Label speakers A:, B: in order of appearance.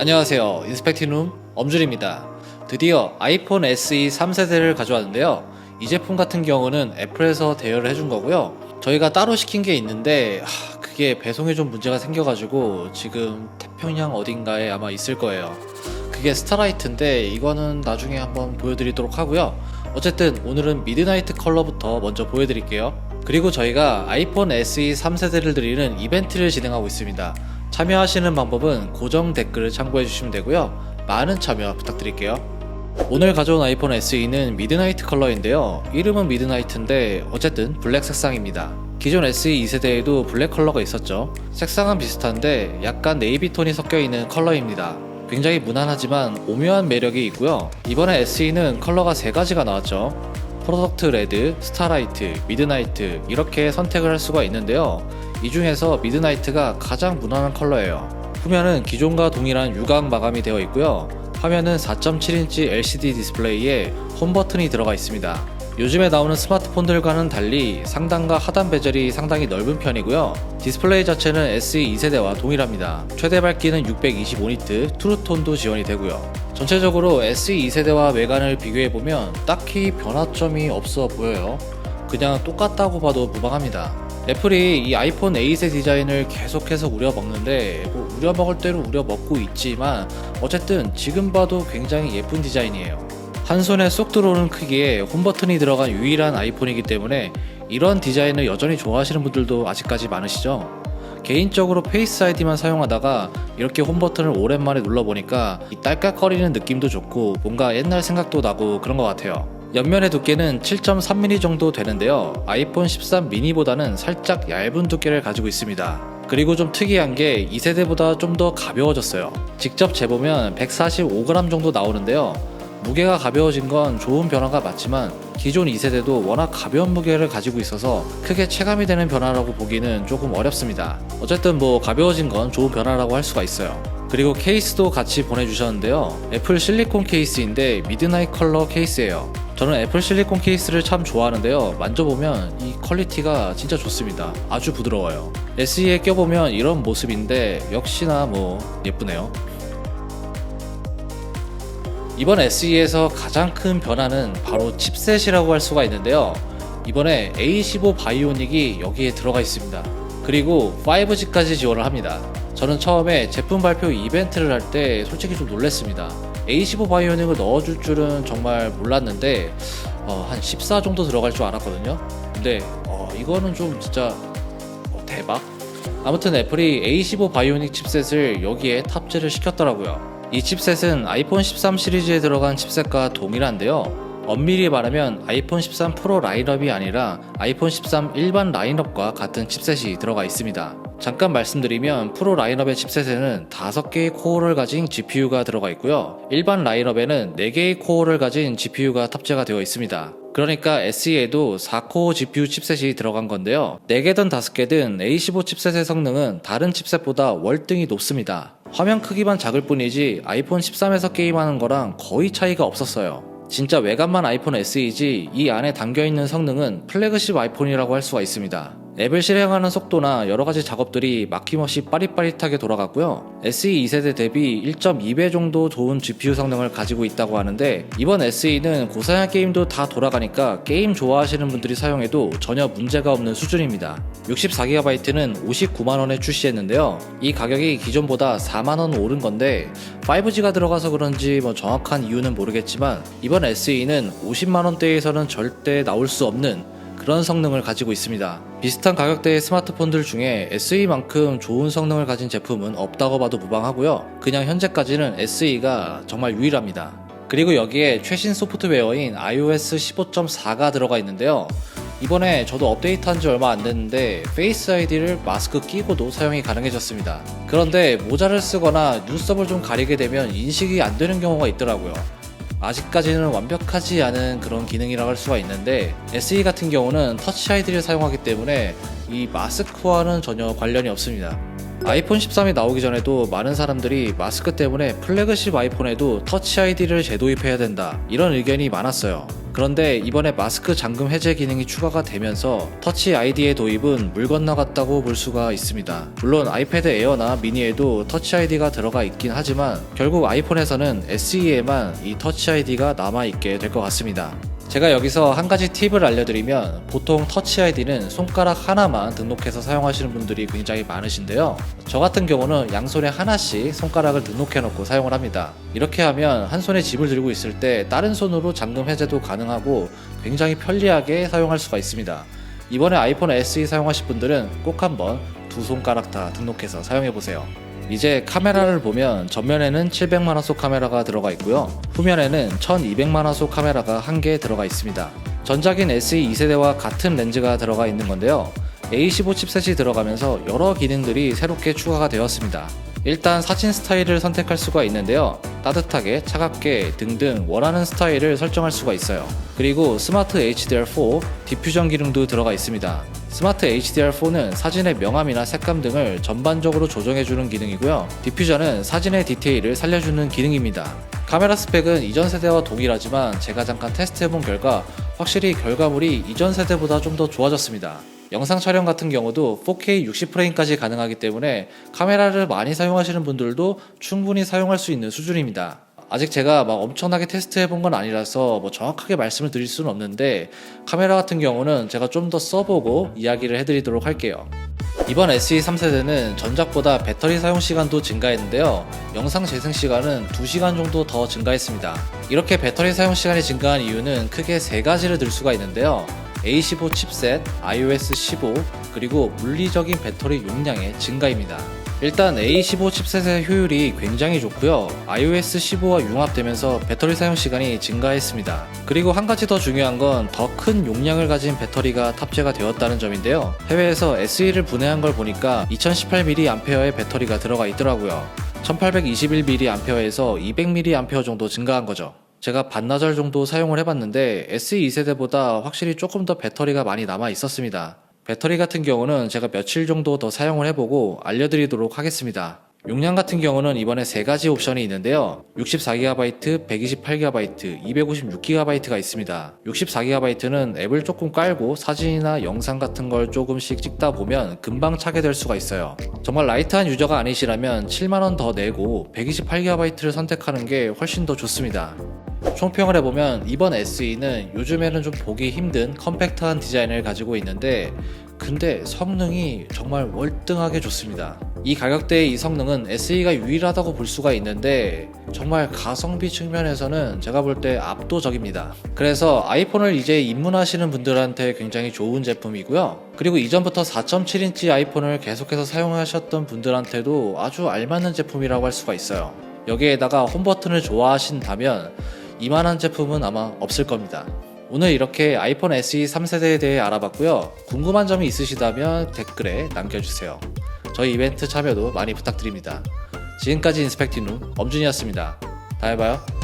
A: 안녕하세요. 인스펙팅룸 엄준입니다. 드디어 아이폰 SE 3세대를 가져왔는데요. 이 제품 같은 경우는 애플에서 대여를 해준 거고요. 저희가 따로 시킨 게 있는데 그게 배송에 좀 문제가 생겨가지고 지금 태평양 어딘가에 아마 있을 거예요. 그게 스타라이트인데 이거는 나중에 한번 보여드리도록 하고요. 어쨌든 오늘은 미드나이트 컬러부터 먼저 보여드릴게요. 그리고 저희가 아이폰 SE 3세대를 드리는 이벤트를 진행하고 있습니다. 참여하시는 방법은 고정 댓글을 참고해 주시면 되고요. 많은 참여 부탁드릴게요. 오늘 가져온 아이폰 SE는 미드나이트 컬러인데요. 이름은 미드나이트인데 어쨌든 블랙 색상입니다. 기존 SE 2세대에도 블랙 컬러가 있었죠. 색상은 비슷한데 약간 네이비 톤이 섞여있는 컬러입니다. 굉장히 무난하지만 오묘한 매력이 있고요. 이번에 SE는 컬러가 3가지가 나왔죠. 프로덕트 레드, 스타라이트, 미드나이트 이렇게 선택을 할 수가 있는데요. 이 중에서 미드나이트가 가장 무난한 컬러예요. 후면은 기존과 동일한 유광 마감이 되어 있고요. 화면은 4.7인치 LCD 디스플레이에 홈 버튼이 들어가 있습니다. 요즘에 나오는 스마트폰들과는 달리 상단과 하단 베젤이 상당히 넓은 편이고요. 디스플레이 자체는 SE 2세대와 동일합니다. 최대 밝기는 625니트, 트루톤도 지원이 되고요. 전체적으로 SE 2세대와 외관을 비교해보면 딱히 변화점이 없어 보여요. 그냥 똑같다고 봐도 무방합니다. 애플이 이 아이폰 8의 디자인을 계속해서 우려먹는데 우려먹을 대로 우려먹고 있지만 어쨌든 지금 봐도 굉장히 예쁜 디자인이에요. 한 손에 쏙 들어오는 크기에 홈버튼이 들어간 유일한 아이폰이기 때문에 이런 디자인을 여전히 좋아하시는 분들도 아직까지 많으시죠? 개인적으로 페이스 아이디만 사용하다가 이렇게 홈버튼을 오랜만에 눌러보니까 이 딸깍거리는 느낌도 좋고 뭔가 옛날 생각도 나고 그런 것 같아요. 옆면의 두께는 7.3mm 정도 되는데요. 아이폰 13 미니보다는 살짝 얇은 두께를 가지고 있습니다. 그리고 좀 특이한 게 2세대보다 좀 더 가벼워졌어요. 직접 재보면 145g 정도 나오는데요. 무게가 가벼워진 건 좋은 변화가 맞지만 기존 2세대도 워낙 가벼운 무게를 가지고 있어서 크게 체감이 되는 변화라고 보기는 조금 어렵습니다. 어쨌든 가벼워진 건 좋은 변화라고 할 수가 있어요. 그리고 케이스도 같이 보내주셨는데요. 애플 실리콘 케이스인데 미드나잇 컬러 케이스예요. 저는 애플 실리콘 케이스를 참 좋아하는데요. 만져보면 이 퀄리티가 진짜 좋습니다. 아주 부드러워요. SE에 껴보면 이런 모습인데 역시나 예쁘네요. 이번 SE에서 가장 큰 변화는 바로 칩셋이라고 할 수가 있는데요. 이번에 A15 바이오닉이 여기에 들어가 있습니다. 그리고 5G까지 지원을 합니다. 저는 처음에 제품 발표 이벤트를 할 때 솔직히 좀 놀랐습니다. A15 바이오닉을 넣어줄 줄은 정말 몰랐는데 한 14 정도 들어갈 줄 알았거든요. 근데 이거는 좀 진짜 대박. 아무튼 애플이 A15 바이오닉 칩셋을 여기에 탑재를 시켰더라고요. 이 칩셋은 아이폰 13 시리즈에 들어간 칩셋과 동일한데요. 엄밀히 말하면 아이폰 13 프로 라인업이 아니라 아이폰 13 일반 라인업과 같은 칩셋이 들어가 있습니다. 잠깐 말씀드리면 프로 라인업의 칩셋에는 5개의 코어를 가진 GPU가 들어가 있고요. 일반 라인업에는 4개의 코어를 가진 GPU가 탑재가 되어 있습니다. 그러니까 SE에도 4코어 GPU 칩셋이 들어간 건데요. 4개든 5개든 A15 칩셋의 성능은 다른 칩셋보다 월등히 높습니다. 화면 크기만 작을 뿐이지 아이폰 13에서 게임하는 거랑 거의 차이가 없었어요. 진짜 외관만 아이폰 SE지 이 안에 담겨있는 성능은 플래그십 아이폰이라고 할 수가 있습니다. 앱을 실행하는 속도나 여러가지 작업들이 막힘없이 빠릿빠릿하게 돌아갔고요. SE 2세대 대비 1.2배 정도 좋은 GPU 성능을 가지고 있다고 하는데 이번 SE는 고사양 게임도 다 돌아가니까 게임 좋아하시는 분들이 사용해도 전혀 문제가 없는 수준입니다. 64GB는 59만원에 출시했는데요. 이 가격이 기존보다 4만원 오른 건데 5G가 들어가서 그런지 정확한 이유는 모르겠지만 이번 SE는 50만원대에서는 절대 나올 수 없는 그런 성능을 가지고 있습니다. 비슷한 가격대의 스마트폰들 중에 SE만큼 좋은 성능을 가진 제품은 없다고 봐도 무방하고요. 그냥 현재까지는 SE가 정말 유일합니다. 그리고 여기에 최신 소프트웨어인 iOS 15.4가 들어가 있는데요. 이번에 저도 업데이트한 지 얼마 안 됐는데 페이스 아이디를 마스크 끼고도 사용이 가능해졌습니다. 그런데 모자를 쓰거나 눈썹을 좀 가리게 되면 인식이 안 되는 경우가 있더라고요. 아직까지는 완벽하지 않은 그런 기능이라고 할 수가 있는데 SE 같은 경우는 터치 아이디를 사용하기 때문에 이 마스크와는 전혀 관련이 없습니다. 아이폰 13이 나오기 전에도 많은 사람들이 마스크 때문에 플래그십 아이폰에도 터치 아이디를 재도입해야 된다 이런 의견이 많았어요. 그런데 이번에 마스크 잠금 해제 기능이 추가가 되면서 터치 아이디의 도입은 물 건너갔다고 볼 수가 있습니다. 물론 아이패드 에어나 미니에도 터치 아이디가 들어가 있긴 하지만 결국 아이폰에서는 SE에만 이 터치 아이디가 남아있게 될 것 같습니다. 제가 여기서 한 가지 팁을 알려드리면 보통 터치 아이디는 손가락 하나만 등록해서 사용하시는 분들이 굉장히 많으신데요. 저 같은 경우는 양손에 하나씩 손가락을 등록해 놓고 사용을 합니다. 이렇게 하면 한 손에 짐을 들고 있을 때 다른 손으로 잠금 해제도 가능하고 굉장히 편리하게 사용할 수가 있습니다. 이번에 아이폰 SE 사용하실 분들은 꼭 한번 두 손가락 다 등록해서 사용해 보세요. 이제 카메라를 보면 전면에는 700만화소 카메라가 들어가 있고요. 후면에는 1200만화소 카메라가 한 개 들어가 있습니다. 전작인 SE 2세대와 같은 렌즈가 들어가 있는 건데요. A15 칩셋이 들어가면서 여러 기능들이 새롭게 추가가 되었습니다. 일단 사진 스타일을 선택할 수가 있는데요. 따뜻하게, 차갑게 등등 원하는 스타일을 설정할 수가 있어요. 그리고 스마트 HDR4 디퓨전 기능도 들어가 있습니다. 스마트 HDR4는 사진의 명암이나 색감 등을 전반적으로 조정해주는 기능이고요. 디퓨전은 사진의 디테일을 살려주는 기능입니다. 카메라 스펙은 이전 세대와 동일하지만 제가 잠깐 테스트해본 결과 확실히 결과물이 이전 세대보다 좀 더 좋아졌습니다. 영상 촬영 같은 경우도 4K 60프레임까지 가능하기 때문에 카메라를 많이 사용하시는 분들도 충분히 사용할 수 있는 수준입니다. 아직 제가 막 엄청나게 테스트해본 건 아니라서 뭐 정확하게 말씀을 드릴 수는 없는데 카메라 같은 경우는 제가 좀 더 써보고 이야기를 해드리도록 할게요. 이번 SE 3세대는 전작보다 배터리 사용 시간도 증가했는데요. 영상 재생 시간은 2시간 정도 더 증가했습니다. 이렇게 배터리 사용 시간이 증가한 이유는 크게 세 가지를 들 수가 있는데요. A15 칩셋, iOS 15, 그리고 물리적인 배터리 용량의 증가입니다. 일단 A15 칩셋의 효율이 굉장히 좋고요. iOS 15와 융합되면서 배터리 사용 시간이 증가했습니다. 그리고 한 가지 더 중요한 건 더 큰 용량을 가진 배터리가 탑재가 되었다는 점인데요. 해외에서 SE를 분해한 걸 보니까 2018mAh의 배터리가 들어가 있더라고요. 1821mAh에서 200mAh 정도 증가한 거죠. 제가 반나절 정도 사용을 해봤는데 SE 2세대보다 확실히 조금 더 배터리가 많이 남아 있었습니다. 배터리 같은 경우는 제가 며칠 정도 더 사용을 해보고 알려드리도록 하겠습니다. 용량 같은 경우는 이번에 세 가지 옵션이 있는데요. 64GB, 128GB, 256GB가 있습니다. 64GB는 앱을 조금 깔고 사진이나 영상 같은 걸 조금씩 찍다 보면 금방 차게 될 수가 있어요. 정말 라이트한 유저가 아니시라면 7만원 더 내고 128GB를 선택하는 게 훨씬 더 좋습니다. 총평을 해보면 이번 SE는 요즘에는 좀 보기 힘든 컴팩트한 디자인을 가지고 있는데 근데 성능이 정말 월등하게 좋습니다. 이 가격대의 이 성능은 SE가 유일하다고 볼 수가 있는데 정말 가성비 측면에서는 제가 볼 때 압도적입니다. 그래서 아이폰을 이제 입문하시는 분들한테 굉장히 좋은 제품이고요. 그리고 이전부터 4.7인치 아이폰을 계속해서 사용하셨던 분들한테도 아주 알맞는 제품이라고 할 수가 있어요. 여기에다가 홈 버튼을 좋아하신다면 이만한 제품은 아마 없을 겁니다. 오늘 이렇게 아이폰 SE 3세대에 대해 알아봤고요. 궁금한 점이 있으시다면 댓글에 남겨주세요. 저희 이벤트 참여도 많이 부탁드립니다. 지금까지 인스펙티누 엄준이었습니다. 다음에 봐요.